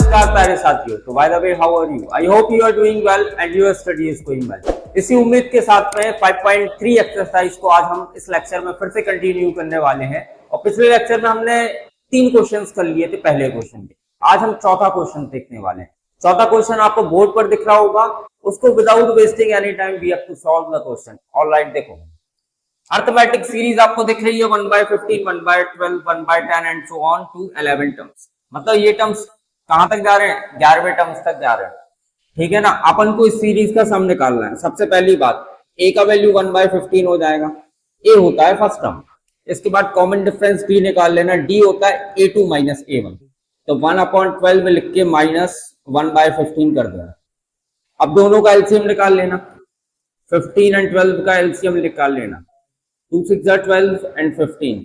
नमस्कार प्यारे साथियों। तो by the way, how are you? I hope you are doing well and your study is going well. इसी उम्मीद के साथ में 5.3 एक्सरसाइज को आज हम इस लेक्चर में फिर से कंटिन्यू करने वाले हैं। और पिछले लेक्चर में हमने 3 क्वेश्चंस कर लिए थे पहले क्वेश्चन के। आज हम चौथा क्वेश्चन देखने वाले हैं। चौथा क्वेश्चन आपको बोर्ड पर दिख रहा होगा, उसको without wasting any time we have to solve the question. Alright, देखो अर्थमेटिक सीरीज आपको दिख रही है 1/15, 1/12, 1/10 and so on to 11 terms. मतलब ये टर्म्स कहां तक जा रहे हैं? 11वें टर्म्स तक जा रहे हैं। ठीक है ना। अपन को इस सीरीज का सम निकालना है। सबसे पहली बात, a का वैल्यू 1/15 हो जाएगा। a होता है फर्स्ट टर्म। इसके बाद कॉमन डिफरेंस d निकाल लेना। d होता है a2 माइनस a1। तो 1/12 में लिख के -1/15 कर देना। अब दोनों का एलसीएम निकाल लेना। 15 एंड 12 का एलसीएम निकाल लेना। 2 6 are 12 and 15,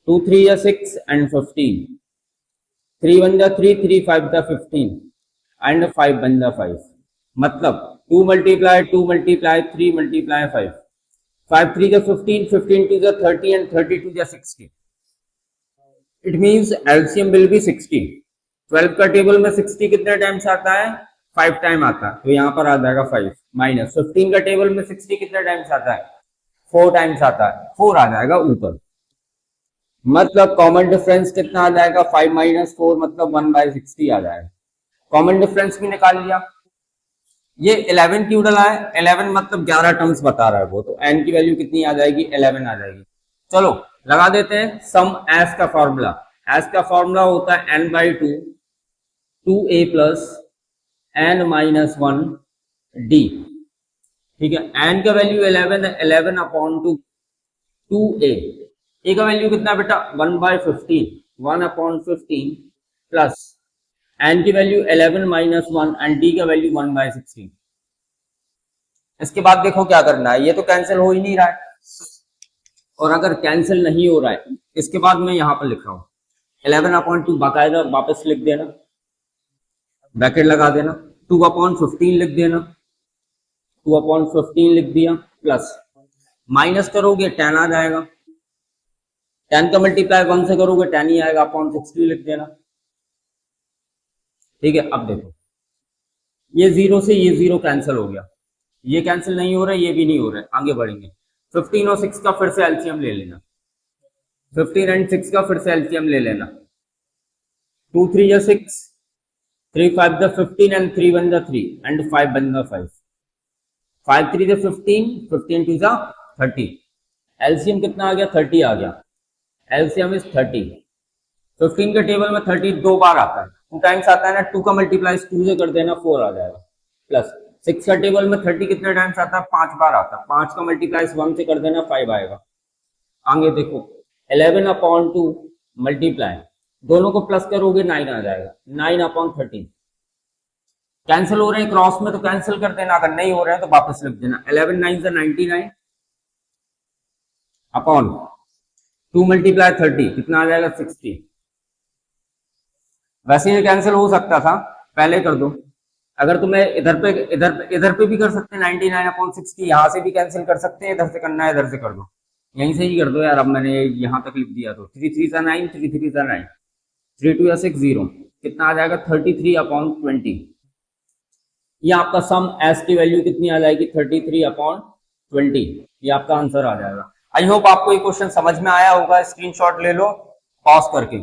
2 3 are 6 and 15, 3 1 are 3, 3 5 are 15 and 5 1 are 5। मतलब 2 multiply 2 multiply 3 multiply 5, 5 3 are 15, 15 2 are 30 and 32 are 60। It means LCM will be 60। 12 का टेबल में 60 कितने टाइम्स आता है? 5 टाइम आता है। तो यहाँ पर आ जाएगा 5 माइनस 15 का टेबल में 60 कितने टाइम्स आता है? 4 टाइम्स आता है। 4 आ जाएगा ऊपर। मतलब कॉमन डिफरेंस कितना आ जाएगा? 5 माइनस 4 मतलब 1/60 आ जाएगा। कॉमन डिफरेंस भी निकाल लिया। ये 11 क्यों डला है? 11 मतलब 11 टर्म्स बता रहा है वो, तो n की वैल्यू कितनी आ जाएगी? 11 आ जाएगी। चलो लगा देते हैं सम s का फॉर्मूला। s का फॉर्मूला होता है n/2 2a plus n minus 1 d। ठीक है, n का वैल्यू 11 है। 11/2 2a। a का वैल्यू कितना बेटा? 1/15, 1/15 प्लस n की वैल्यू 11 माइनस 1 एंड d का वैल्यू 1/16। इसके बाद देखो क्या करना है। ये तो कैंसिल हो ही नहीं रहा है, और अगर कैंसिल नहीं हो रहा है इसके बाद मैं यहां पर लिख रहा हूं 11/2 बाकायदा वापस लिख देना, ब्रैकेट लगा देना। 2/15 लिख देना, 2/15 लिख दिया, प्लस माइनस करोगे 10 आ जाएगा। 10 का मल्टीप्लाई 1 से करोगे 10 ही आएगा। 60 लिख देना। ठीक है, अब देखो ये 0 से ये 0 कैंसिल हो गया। ये कैंसिल नहीं हो रहा है, ये भी नहीं हो रहा है। आगे बढ़ेंगे। 15 और 6 का फिर से एलसीएम ले लेना। 15 एंड 6 का फिर से एलसीएम ले लेना। 2 3 या 6, 3 5 the 15 and 3 1 the 3 and 5 1 the 5, 5 3 the 15, 15 2 the 30। LCM कितना आ गया? 30 आ गया। LCM is 30। 15 के टेबल में 30 2 बार आता है, 2 टाइम्स आता है ना। 2 का मल्टीप्लाई 2 से कर देना, 4 आ जाएगा। प्लस 6 का टेबल में 30 कितने टाइम्स आता है? 5 बार आता है। 5 का मल्टीप्लाई 1 से कर देना, 5 आएगा। आगे देखो 11/2 मल्टीप्लाई, दोनों को प्लस करोगे 9 आ जाएगा। 9/13 कैंसिल हो रहे हैं क्रॉस में तो कैंसिल कर देना, अगर नहीं हो रहे हैं तो वापस लिख देना। 11 9 से 99 अपॉन 2 मल्टीप्लाई 30 कितना आ जाएगा? 60। वैसे ये कैंसिल हो सकता था, पहले कर दो। अगर तुम्हें इधर पे भी कर सकते हैं 99/60, यहां से भी कैंसिल कर सकते हैं। इधर से करना है इधर से कर दो, यहीं से ही कर दो यार। अब मैंने यहां तक लिख दिया तो 3 3 9, 3 3 9, 3 2 6 0 कितना आ जाएगा? 33/20। ये आपका सम एस की वैल्यू कितनी आ जाएगी? 33/20। ये आपका आंसर आ जाएगा। आई होप आपको ये क्वेश्चन समझ में आया होगा। स्क्रीनशॉट ले लो पॉज करके।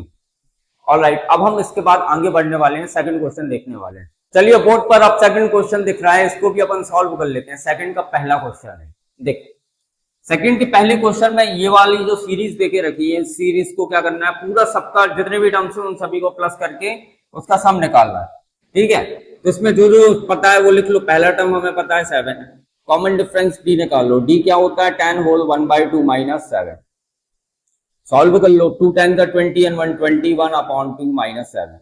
ऑलराइट, अब हम इसके बाद आगे बढ़ने वाले हैं, सेकंड क्वेश्चन देखने वाले हैं। चलिए बोर्ड पर अब सेकंड क्वेश्चन दिख रहा है, इसको भी अपन सॉल्व कर लेते हैं। सेकंड का पहला क्वेश्चन है। देख, सेकंड के पहले क्वेश्चन में ये वाली जो सीरीज देके रखी है, सीरीज को क्या करना है? पूरा सबका जितने भी टर्म्स हैं उन सभी को प्लस करके उसका सम निकालना है। ठीक है, तो इसमें जो जो पता है वो लिख लो। पहला टर्म हमें पता है 7 है। कॉमन डिफरेंस d निकाल लो। d क्या होता है? 10 होल 1/2 माइनस 7। सॉल्व कर लो। 2 10 का 20 एंड 121/2 माइनस 7।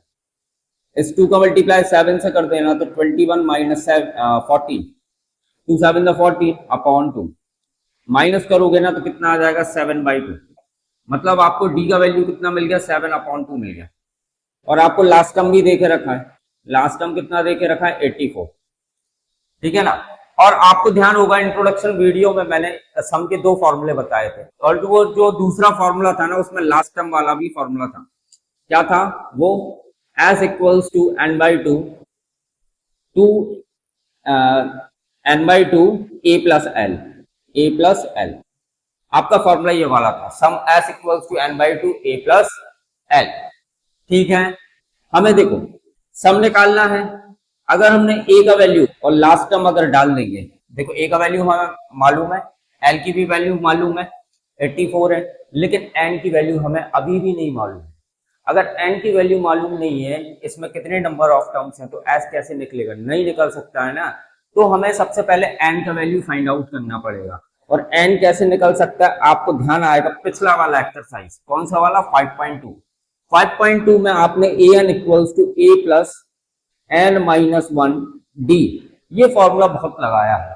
इस 2 का मल्टीप्लाई 7 से कर देना तो 21 माइनस 40, 2 7 the 40/2 माइनस करोगे ना तो कितना आ जाएगा? 7/2। मतलब आपको d का वैल्यू कितना मिल गया? 7/2 मिल गया। और आपको लास्ट टर्म भी देके रखा है। लास्ट टर्म कितना देके रखा है? 84। ठीक है ना। और आपको ध्यान होगा इंट्रोडक्शन वीडियो में मैंने सम के 2 फॉर्मूले बताए थे, और वो जो दूसरा फॉर्मूला था ना उसमें लास्ट टर्म वाला भी फॉर्मूला था। क्या था वो? S equals to N by two N by two A plus L. आपका फॉर्मूला ये वाला था, sum S equals to N by two A plus L. ठीक है, हमें देखो सम निकालना है। अगर हमने ए का वैल्यू और लास्ट टर्म अगर डाल देंगे, देखो ए का वैल्यू हमें मालूम है, एल की भी वैल्यू मालूम है 84 है, लेकिन एन की वैल्यू हमें अभी भी नहीं मालूम है। अगर एन की वैल्यू मालूम नहीं है, इसमें कितने नंबर ऑफ टर्म्स हैं, तो एस कैसे निकलेगा, नहीं निकल सकता है ना। तो हमें सबसे पहले एन का वैल्यू फाइंड आउट करना पड़ेगा। और एन कैसे निकल सकता है, आपको ध्यान आएगा पिछला वाला एक्सरसाइज, कौन सा वाला 5.2। 5.2 में आपने A N equals to A plus N minus 1 D, ये फॉर्मूला बहुत लगाया है।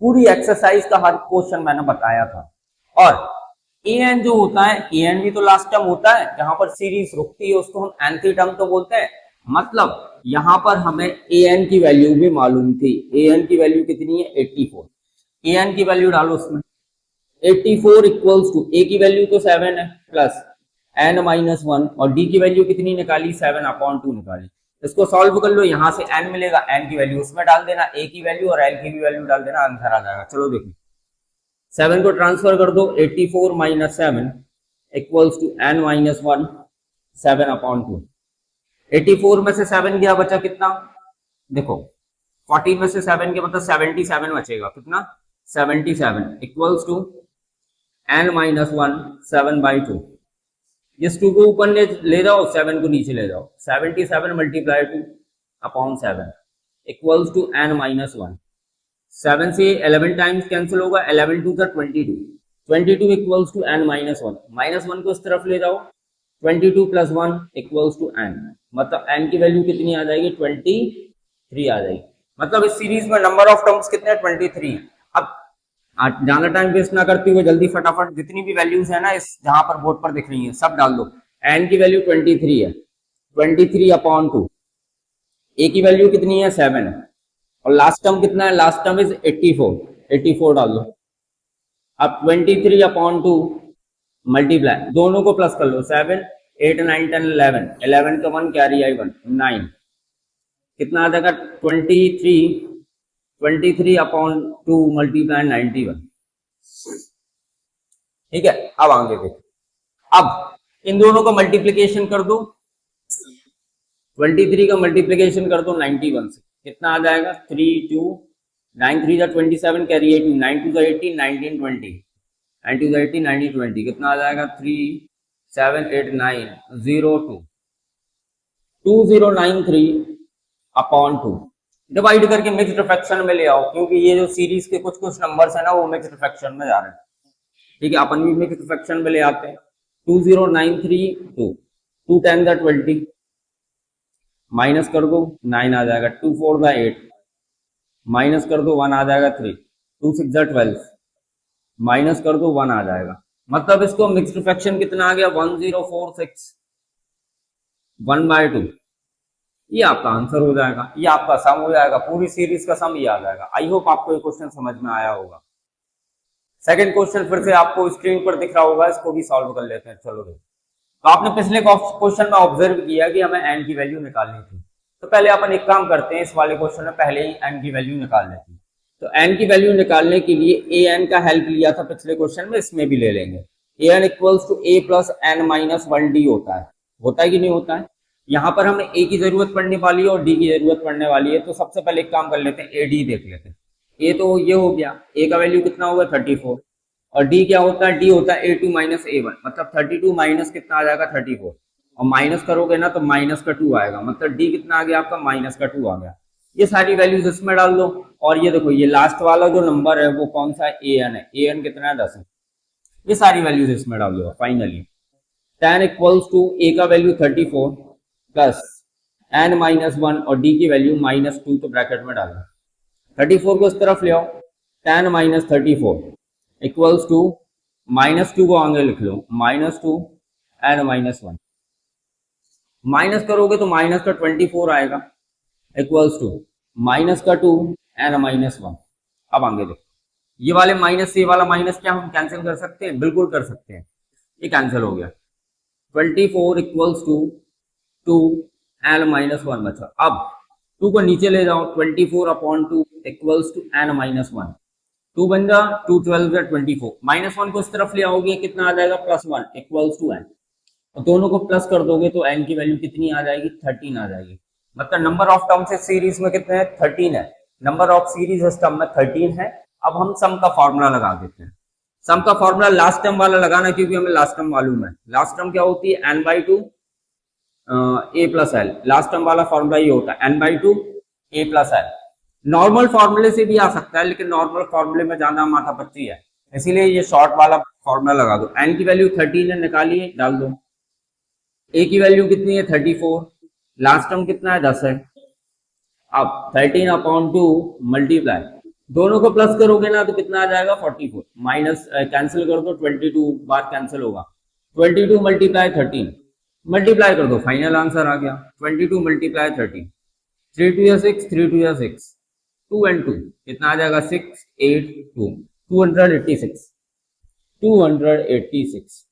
पूरी एक्सरसाइज का हर क्वेश्चन मैंने बताया था। और ए एन जो होता है, ए एन भी तो लास्ट टर्म होता है, जहां पर सीरीज रुकती है उसको हम एनथी टर्म तो बोलते हैं। मतलब यहां पर हमें ए एन की वैल्यू भी मालूम थी। ए एन की वैल्यू कितनी है 84। ए एन की वैल्यू डालो उसमें, 84 इक्वल्स टू ए की वैल्यू तो 7 है प्लस एन माइनस 1 और डी की वैल्यू कितनी निकाली 7/2 निकाली। इसको सॉल्व कर लो, यहां से एन मिलेगा, एन की वैल्यू उसमें डाल देना, ए की वैल्यू और एल की भी वैल्यू डाल देना, आंसर आ जाएगा। चलो देखो 7 को ट्रांसफर कर दो, 84 minus 7 equals to n minus 1 7/2। 84 में से 7 गया, बचा कितना, देखो 40 में से 7 के मतलब 77 बचेगा, कितना 77 इक्वल्स टू एन माइनस 1 7/2। इस 2 को ऊपर ले जाओ, 7 को नीचे ले जाओ, 77 multiply 2 upon 7 equals to n minus 1। 7 से 11 टाइम्स कैंसिल होगा, 11 to 22, 22 equals to n minus 1। Minus 1 को इस तरफ ले जाओ, 22 प्लस 1 इक्वल्स टू एन, मतलब एन की वैल्यू कितनी आ जाएगी 23 आ जाएगी। मतलब इस सीरीज में नंबर ऑफ टर्म्स कितने हैं 23। अब ज्यादा टाइम वेस्ट ना करते हुए जल्दी फटाफट जितनी भी वैल्यूज है ना इस जहां पर बोर्ड पर दिख रही है सब डाल दो। एन की वैल्यू 23 है, 23/2। ए की वैल्यू कितनी है 7 है, और लास्ट टर्म कितना है, लास्ट टर्म इज 84, 84 डाल दो। अब 23/2 मल्टीप्लाई, दोनों को प्लस कर लो, 7 8 9 10 11, 11 का 1 कैरी आई 1 9, कितना आ जाएगा 23/2 मल्टीप्लाई 91। ठीक है, अब आगे देखो, अब इन दोनों का मल्टीप्लीकेशन कर दो, 23 का मल्टीप्लीकेशन कर दो 91 से, कितना आ जाएगा 3 2 9 3 27 कैरी 8 9 2 18 19 20 9 2 18 19 20, कितना आ जाएगा 3 7 8 9 0 2 2093/2। डिवाइड करके मिक्स्ड फ्रैक्शन में ले आओ, क्योंकि ये जो सीरीज के कुछ कुछ नंबर्स है ना वो मिक्स्ड फ्रैक्शन में जा रहे हैं। ठीक है, अपन भी मिक्स्ड फ्रैक्शन में ले आते हैं। 20932 2 10 20 माइनस कर दो 9 आ जाएगा, 2 4 8 माइनस कर दो 1 आ जाएगा 3, 2 6 12 माइनस कर दो 1 आ जाएगा। मतलब इसको मिक्स्ड फ्रैक्शन कितना आ गया 1046 1/2। ये आपका आंसर हो जाएगा, ये आपका सम हो जाएगा, पूरी सीरीज का सम ये आ जाएगा। आई होप आपको ये क्वेश्चन समझ में आया होगा। सेकंड क्वेश्चन फिर से आपको स्क्रीन पर दिख रहा होगा, इसको भी सॉल्व कर लेते हैं। चलो देखो, तो आपने पिछले क्वेश्चन में ऑब्जर्व किया कि हमें एन की वैल्यू निकालनी थी, तो पहले अपन एक काम करते हैं, इस वाले क्वेश्चन में पहले ही एन की वैल्यू निकाल लेते हैं। तो एन की वैल्यू निकालने के लिए ए एन का हेल्प लिया था पिछले क्वेश्चन में, इसमें भी ले लेंगे। A N equals to A plus N minus 1 D होता है कि नहीं होता है। यहाँ पर हमें ए की जरूरत पड़ने वाली है और डी की जरूरत पड़ने वाली है, तो सबसे पहले एक काम कर लेते हैं, ए डी देख लेते हैं। ए तो ये हो गया, ए का वैल्यू कितना होगा 34, और डी क्या होता है, डी होता है A2 माइनस A1, मतलब 32 माइनस कितना आ जाएगा 34, और माइनस करोगे ना तो माइनस का 2 आएगा, मतलब डी कितना आ गया आपका माइनस का 2 आ गया। ये सारी वैल्यूज इसमें डाल दो, और ये देखो ये लास्ट वाला जो नंबर है वो कौन सा है, AN है, AN कितना है 10 है। ये सारी वैल्यूज इसमें डाल दो। फाइनली 10 इक्वल्स टू ए का वैल्यू 34 प्लस एन माइनस 1 और डी की वैल्यू -2, तो ब्रैकेट में डालना। 34 को इस तरफ ले आओ, 10 माइनस 34 इक्वल्स टू -2 को आगे लिख लो, -2 एन माइनस 1, माइनस करोगे तो माइनस का 24 आएगा इक्वल्स टू माइनस का 2 एन माइनस 1। अब आगे देखो, ये वाले माइनस से ये वाला माइनस क्या हम कैंसिल कर सकते हैं, बिल्कुल कर सकते हैं, ये कैंसिल हो गया। 24 इक्वल्स टू 2 n माइनस 1 बचा। अब 2 को नीचे ले जाओ, 24/2 इक्वल्स टू n माइनस 1। 2 बन जा, 2 12 24, माइनस 1 को इस तरफ ले आओगे कितना आ जाएगा, +1 इक्वल्स टू n। तो दोनों को प्लस कर दोगे तो n की वैल्यू कितनी आ जाएगी, 13 आ जाएगी। मतलब नंबर ऑफ टर्म्स इस सीरीज में कितने हैं, 13 है। नंबर ऑफ सीरीज इस टर्म में 13 है। अब हम सम का फॉर्मूला लगा देते हैं। सम का फॉर्मूला लास्ट टर्म वाला लगाना, क्योंकि हमें लास्ट टर्म मालूम है। लास्ट टर्म क्या होती है, n/2 a plus L. Last term वाला फॉर्मूला ये होता है n/2 a plus L. Normal फॉर्मूले से भी आ सकता है, लेकिन नॉर्मल फॉर्मूले में ज्यादा माथापच्ची है, इसीलिए ये शॉर्ट वाला फॉर्मूला लगा दो। n की वैल्यू 13 है, निकालिए, डाल दो। a की वैल्यू कितनी है, 34। लास्ट टर्म कितना है, 10 है। अब 13/2 मल्टीप्लाई, दोनों को प्लस करोगे ना तो कितना आ जाएगा, 44। माइनस कैंसिल कर दो, 22 बार कैंसिल होगा। 22 मल्टीप्लाई 13, मल्टीप्लाई कर दो, फाइनल आंसर आ गया 22 मल्टीप्लाई 13। 3 2 या 6, 3 2 या 6, 2 and 2 कितना आ जाएगा, 6 8 2, 286। 286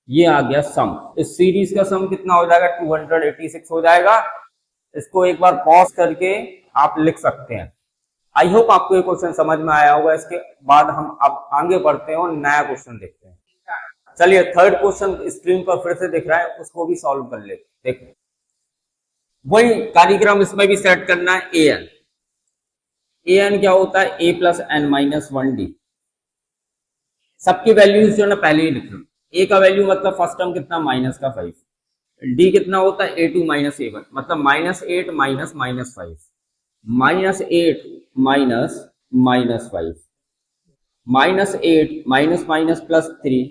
ये आ गया सम। इस सीरीज का सम कितना हो जाएगा, 286 हो जाएगा। इसको एक बार पॉज करके आप लिख सकते हैं। आई होप आपको ये क्वेश्चन समझ में आया होगा। इसके बाद हम अब आगे बढ़ते हैं और नया क्वेश्चन देखते हैं। चलिए, थर्ड क्वेश्चन स्क्रीन पर फिर से दिख रहा है, उसको भी सॉल्व कर लेते। देखो, वही कार्यक्रम इसमें भी सेट करना है। an क्या होता है, a plus n minus 1d। सबकी वैल्यूज जो ना पहले ही लिख लो। a का वैल्यू मतलब फर्स्ट टर्म कितना, -5। d कितना होता है, a2 माइनस a1, मतलब -8 minus -5, -8 minus -5, -8 minus minus +3,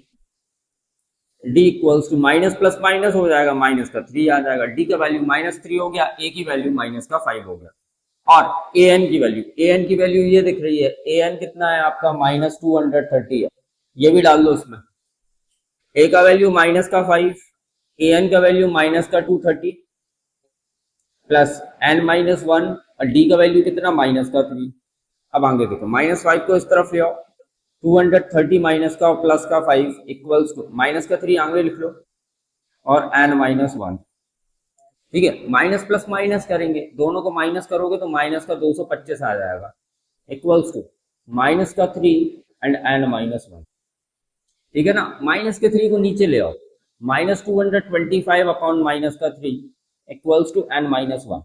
d equals to minus plus minus हो जाएगा, माइनस का 3 आ जाएगा। d का वैल्यू -3 हो गया, a की वैल्यू -5 हो गया। और an की वैल्यू ये दिख रही है। an कितना है आपका, -230 है, ये भी डाल दो इसमें। a का वैल्यू -5, an का वैल्यू -230 प्लस n-1 और d का वैल्यू कितना, -3। अब आगे देखो, -5 को इस तरफ ले आओ, 230 माइनस का और प्लस का 5 इक्वल्स टू -3 आगे लिख लो और n-1। ठीक है, माइनस प्लस माइनस करेंगे, दोनों को माइनस करोगे तो माइनस का 225 आ जाएगा, इक्वल्स टू -3 एंड n-1। ठीक है ना, -3 को नीचे ले आओ, -225 upon -3 equals to n-1।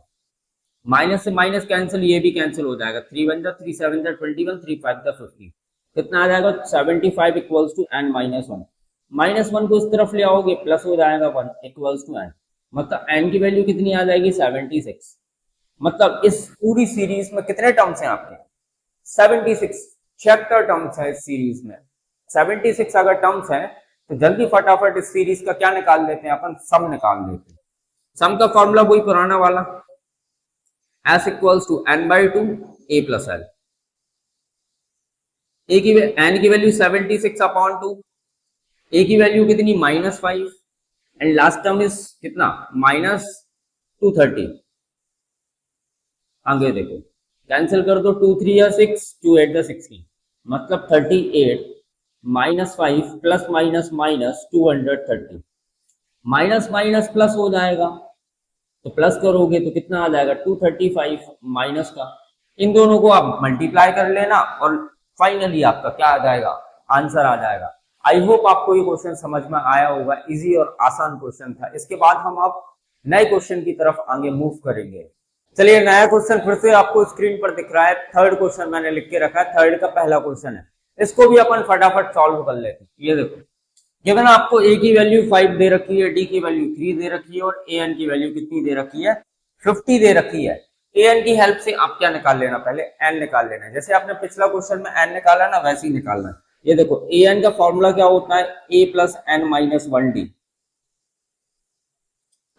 Minus से माइनस कैंसिल, ये भी कैंसिल हो जाएगा। 3 1 3 7 21, 3 5 50, कितना आ जाएगा, 75 इक्वल्स टू n-1। -1 को इस तरफ ले आओगे, प्लस हो जाएगा 1 इक्वल्स टू n, मतलब n की वैल्यू कितनी आ जाएगी, 76। मतलब इस पूरी सीरीज में कितने टर्म्स हैं आपके, 76, 76 टर्म्स है इस सीरीज में। 76 अगर टर्म्स हैं तो जल्दी फटाफट इस सीरीज का क्या निकाल लेते हैं अपन, सम निकाल लेते हैं। सम का फॉर्मूला वही पुराना वाला, s equals to n/2 a plus l। n की वैल्यू 76/2, a की वैल्यू कितनी, -5 एंड लास्ट टर्म इज कितना, -230। आगे देखो, कैंसिल कर दो, 2 3 या 6, 2 8 16, मतलब 38 -5 plus minus minus 230, minus minus plus हो जाएगा, तो प्लस करोगे तो कितना आ जाएगा, 235 माइनस का। इन दोनों को आप मल्टीप्लाई कर लेना और फाइनली आपका क्या आ जाएगा, आंसर आ जाएगा। आई होप आपको ये क्वेश्चन समझ में आया होगा। इजी और आसान क्वेश्चन था। इसके बाद हम अब नए क्वेश्चन की तरफ आगे मूव करेंगे। चलिए, नया क्वेश्चन फिर से आपको स्क्रीन पर दिख रहा है। थर्ड क्वेश्चन मैंने लिख के रखा है, थर्ड का पहला क्वेश्चन है। इसको भी अपन फटाफट सॉल्व कर लेते हैं। ये देखो, गिवन आपको a की वैल्यू 5 दे रखी है, d की वैल्यू 3 दे रखी है और an की वैल्यू कितनी दे रखी है, 50 दे रखी है। an की हेल्प से आप क्या निकाल लेना, पहले n निकाल लेना है। जैसे आपने पिछला क्वेश्चन में n निकाला ना, वैसे ही निकालना है। ये देखो, an का फॉर्मूला क्या होता है, a प्लस n-1d।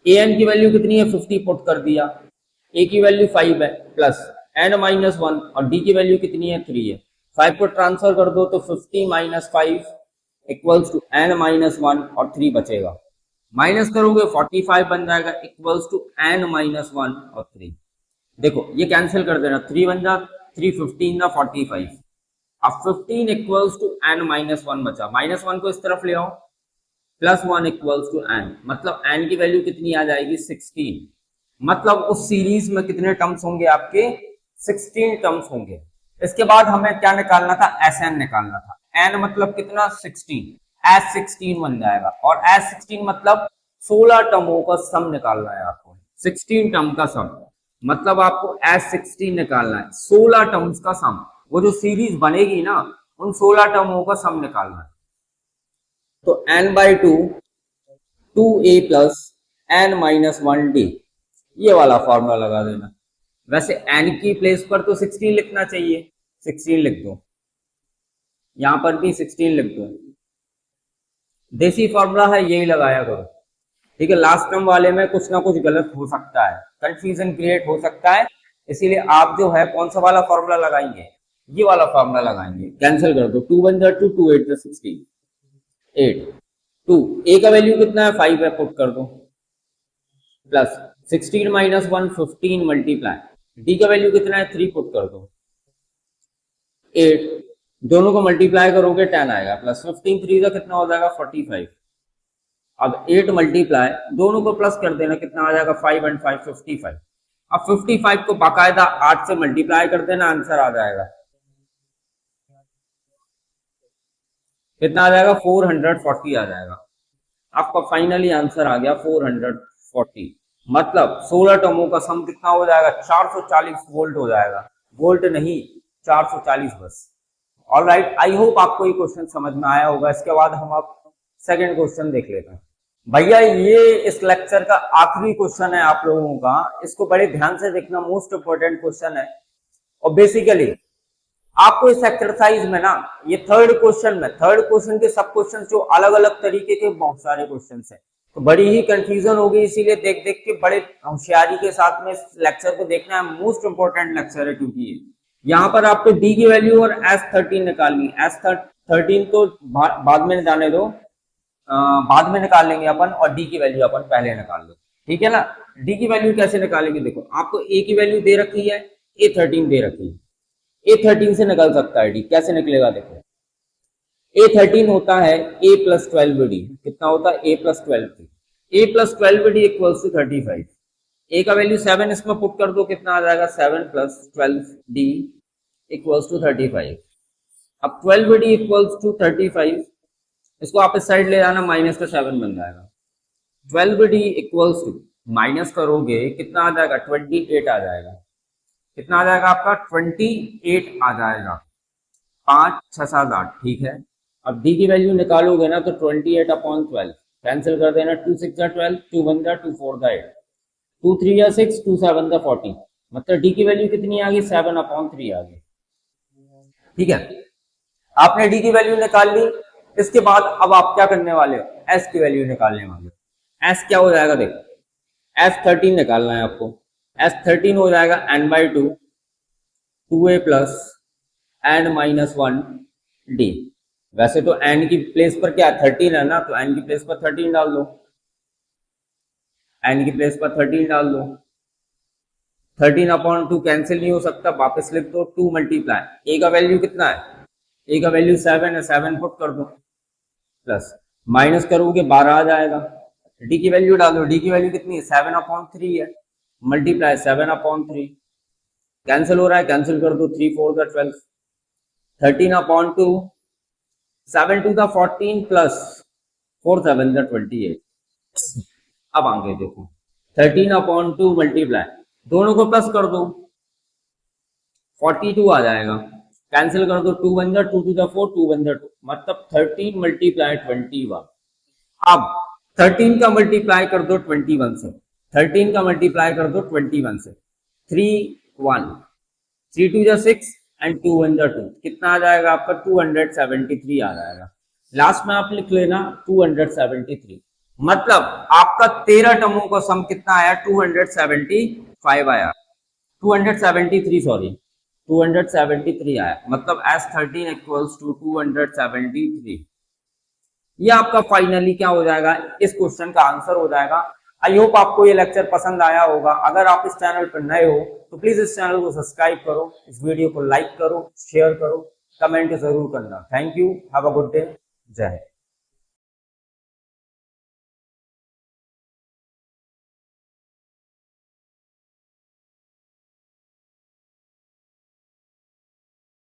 an की वैल्यू कितनी है, 50 पुट कर दिया, a की वैल्यू 5 है प्लस n-1 और d की वैल्यू कितनी है, 3 है। 5 को ट्रांसफर कर दो तो 50 माइनस 5 इक्वल्स टू n-1 और 3 बचेगा, माइनस करोगे 45 बन जाएगा इक्वल्स टू n-1 और 3। देखो, ये कैंसिल कर देना, 3 बन जा 3, 15 जा 45। अब 15 इक्वल्स टू n-1 बचा, -1 को इस तरफ ले आओ, प्लस 1 इक्वल्स टू एन, मतलब एन की वैल्यू कितनी आ जाएगी 16। मतलब उस सीरीज में कितने टर्म्स होंगे आपके 16 टर्म्स होंगे। इसके बाद हमें क्या निकालना था, एस एन निकालना था। एन मतलब कितना 16, एस 16 बन जाएगा और एस 16 मतलब 16 टर्मों का सम निकालना है आपको। 16 टर्म का सम मतलब आपको एस 16 निकालना है, 16 टर्म्स का सम। वो जो सीरीज बनेगी ना उन 16 टर्मों का सम निकालना है। तो n by two 2a plus n minus 1d, ये वाला फॉर्मूला लगा देना। वैसे n की प्लेस पर तो 16 लिखना चाहिए, 16 लिख दो, यहां पर भी 16 लिख दो। देसी फॉर्मूला है, यही लगाया करो। ठीक है, लास्ट टर्म वाले में कुछ ना कुछ गलत हो सकता है, कंफ्यूजन क्रिएट हो सकता है, इसीलिए आप जो है कौन सा वाला फॉर्मूला लगाएंगे, ये वाला फॉर्मूला लगाएंगे। कैंसिल कर दो, 2 1 जा 2, 2 8 जा 16, 8 2 a का वैल्यू कितना है 5 है, पुट कर दो, प्लस 16 माइनस 1 15 मल्टीप्लाई d का वैल्यू कितना है 3, पुट कर दो, 8 दोनों को मल्टीप्लाई करोगे 10 आएगा, प्लस 15 3 का कितना हो जाएगा 45। अब 8 मल्टीप्लाई दोनों को प्लस कर देना, कितना आ जाएगा 5 एंड 5 55। अब 55 को बाकायदा 8 से मल्टीप्लाई कर देना, आंसर आ जाएगा, कितना आ जाएगा 440 आ जाएगा। आपका फाइनली आंसर आ गया 440। मतलब 16 टर्मों का सम कितना हो जाएगा 440 वोल्ट हो जाएगा, वोल्ट नहीं 440 बस। ऑलराइट, आई होप आपको ये क्वेश्चन समझ में आया होगा। इसके बाद हम आप सेकंड क्वेश्चन देख लेते हैं। भैया ये इस लेक्चर का आखिरी क्वेश्चन है आप लोगों का, इसको बड़े ध्यान से देखना, मोस्ट इंपोर्टेंट क्वेश्चन है। और बेसिकली आपको इस एक्सरसाइज में ना, ये थर्ड क्वेश्चन के सब क्वेश्चन जो अलग अलग तरीके के बहुत सारे क्वेश्चन है, तो बड़ी ही कंफ्यूजन होगी, इसीलिए देख देख के बड़े होशियारी के साथ में इस लेक्चर को देखना है। मोस्ट इंपोर्टेंट लेक्चर है, क्योंकि यहाँ पर आपको डी की वैल्यू और S13 निकालनी। S13 तो बाद में जाने दो, बाद में निकाल लेंगे अपन, और डी की वैल्यू अपन पहले निकाल लो, ठीक है ना। डी की वैल्यू कैसे निकालेंगे, देखो आपको ए की वैल्यू दे रखी है, A13 दे रखी है, A13 से निकल सकता है डी, कैसे निकलेगा देखो। A13 होता है A प्लस 12D, कितना होता है A plus 12D, A plus 12D equals to 35। A का वैल्यू 7 इसमें पुट कर दो, कितना आ जाएगा 7 प्लस 12D इक्वल्स टू 35। अब 12D इक्वल्स टू 35, इसको आप इस साइड ले जाना, माइनस का 7 बन जाएगा। 12D इक्वल्स टू माइनस करोगे कितना आ जाएगा 28 आ जाएगा, कितना आ जाएगा आपका 28 आ जाएगा, 5 6 7 8, ठीक है। अब डी की वैल्यू निकालोगे ना तो 28 अपॉन 12 कैंसिल कर देना, 2 6 जा 12, 2 1 जा 2 4 जा 8, 2 3 जा 6, 2 7 जा 40, मतलब डी की वैल्यू कितनी आ गई 7 अपॉन 3 आ गई, ठीक है। आपने डी की वैल्यू निकाल ली। इसके बाद अब आप क्या करने वाले हो, एस की वैल्यू निकालने वाले हो। एस क्या हो जाएगा देखो, S13 निकालना है आपको। S13 हो जाएगा n by 2 2a plus n minus 1d। वैसे तो n की प्लेस पर क्या 13 है ना, तो n की प्लेस पर 13 डाल दो, n की प्लेस पर 13 डाल दो। 13 अपॉन 2 कैंसिल नहीं हो सकता, वापस लिख दो, 2 मल्टीप्लाई, a का वैल्यू कितना है, a का वैल्यू 7 है, 7 पुट कर दो, प्लस माइनस करोगे 12 आ जाएगा। डी की वैल्यू डालो, डी की वैल्यू कितनी है 7 अपॉन 3 है, मल्टीप्लाई 7 अपॉन 3, कैंसिल हो रहा है, कैंसिल कर दो, 3 4 का 12, 13 अपॉन 2, 7 2 का 14 प्लस 4 7 का 28। अब आगे देखो 13 अपॉन 2 मल्टीप्लाई, दोनों को प्लस कर दो, 42 आ जाएगा, कैंसिल कर दो, 2 1 जा 2 2 जा 4, 2 1 जा 2, मतलब 13 मल्टीप्लाई 21। अब 13 का मल्टीप्लाई कर दो 21 से, 13 का मल्टीप्लाई कर दो 21 से, 3 1 3 2 जा 6 एंड 2 1 जा 2, कितना आ जाएगा आपका 273 आ जाएगा। लास्ट में आप लिख लेना 273, मतलब आपका 13 टर्मों का सम कितना आया 275 आया, 273 सॉरी 273 आया, मतलब S13 इक्वल्स टू 273। ये आपका फाइनली क्या हो जाएगा, इस क्वेश्चन का आंसर हो जाएगा। आई होप आपको ये लेक्चर पसंद आया होगा। अगर आप इस चैनल पर नए हो तो प्लीज इस चैनल को सब्सक्राइब करो, इस वीडियो को लाइक करो, शेयर करो, कमेंट जरूर करना। Thank you, have a good day, जय हिंद।